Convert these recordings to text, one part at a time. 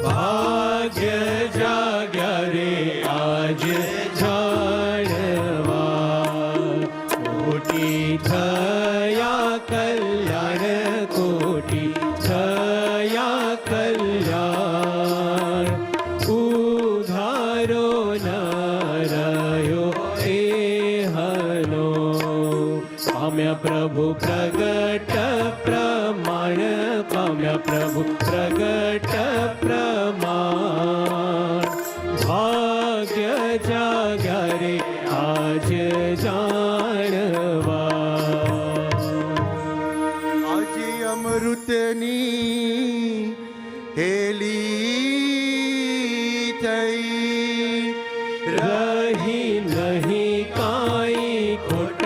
ભાગ્ય જાગ્યા રે આજ જાણવા, કોટી થયા કલ્યાણ, કોટી થયા કલ્યાણ. ઉધારો ન રહ્યો એ હનો, પામ્યા પ્રભુ પ્રગટ પ્રમાણ, પામ્યા પ્રભુ પ્રગટ પ્રમાણ. ભાગ્ય જાગ્યા રે આજ જાણવા, આજે અમૃતની હેલી થઈ, રહી નહીં કાંઈ ખોટ,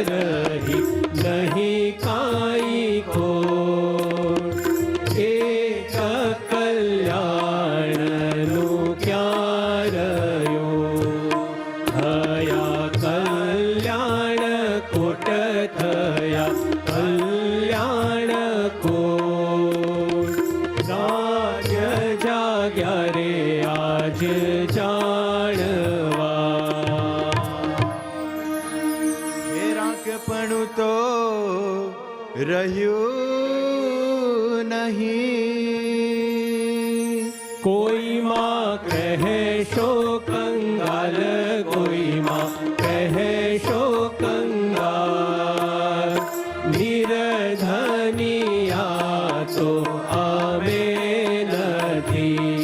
રહી નહીં કાંઈ ખોટ. એક કલ્યાણનું ક્યાં રહ્યું, થયા કલ્યાણ કોટ, થયા કલ્યાણ કોટ. ભાગ્ય જાગ્યા રે આજ જાણવા, હે રાંકપણું તો રહ્યું નહીં. કોઈમાં કહેશો કંગાલ, કોઈમાં કહેશો કંગાલ. નિર્ધનિયા તો અમે નથી,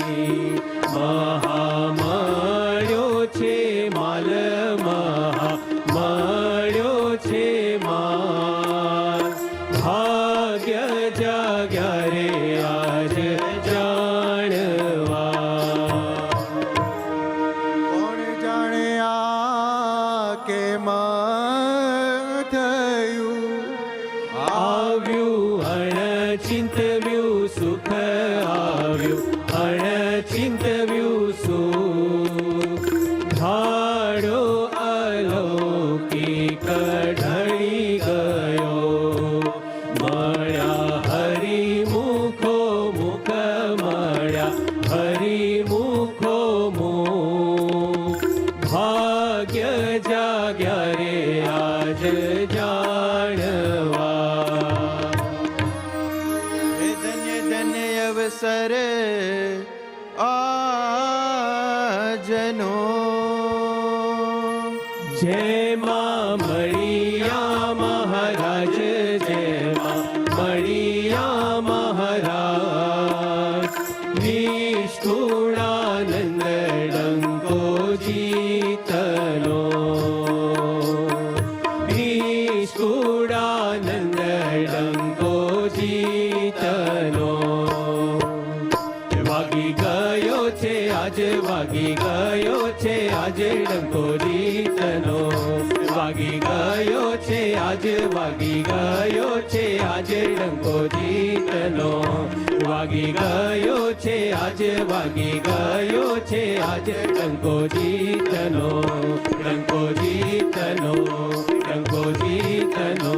મહામળ્યો છે માલ, મહામળ્યો છે માલ. ભાગ્ય જાગ્યા રે આજ જાણવા, કોણ જાણે આ કેમ થયું, આવ્યું અણચિંતવ્યું સુખ, આવ્યું અણચિંતવ્યું સુખ. ધાડો અલૌકિક ઢળી ગયો, મળ્યા હરિમુખો મુખ, મળ્યા હરિમુખો મુખ. ભાગ્ય જાગ્યા રે આજ જાણવા, હે ધન્ય ધન્ય અવસર આજનો, જેમાં મળ્યા મહારાજ, જેમાં મળ્યા મહારાજ. નિષ્ઠુળાનંદ ડંકો જીતનો, નિષ્ઠુળાનંદ ડંકો જીતનો. વાગી ગયો છે આજ, વાગી ગયો છે આજ ડંકો જીતનો. વાગી ગયો છે આજ, વાગી ગયો છે આજ ડંકો જીતનો. વાગી ગયો છે આજ, વાગી ગયો છે આજ ડંકો જીતનો. ડંકો જીતનો, ડંકો જીતનો.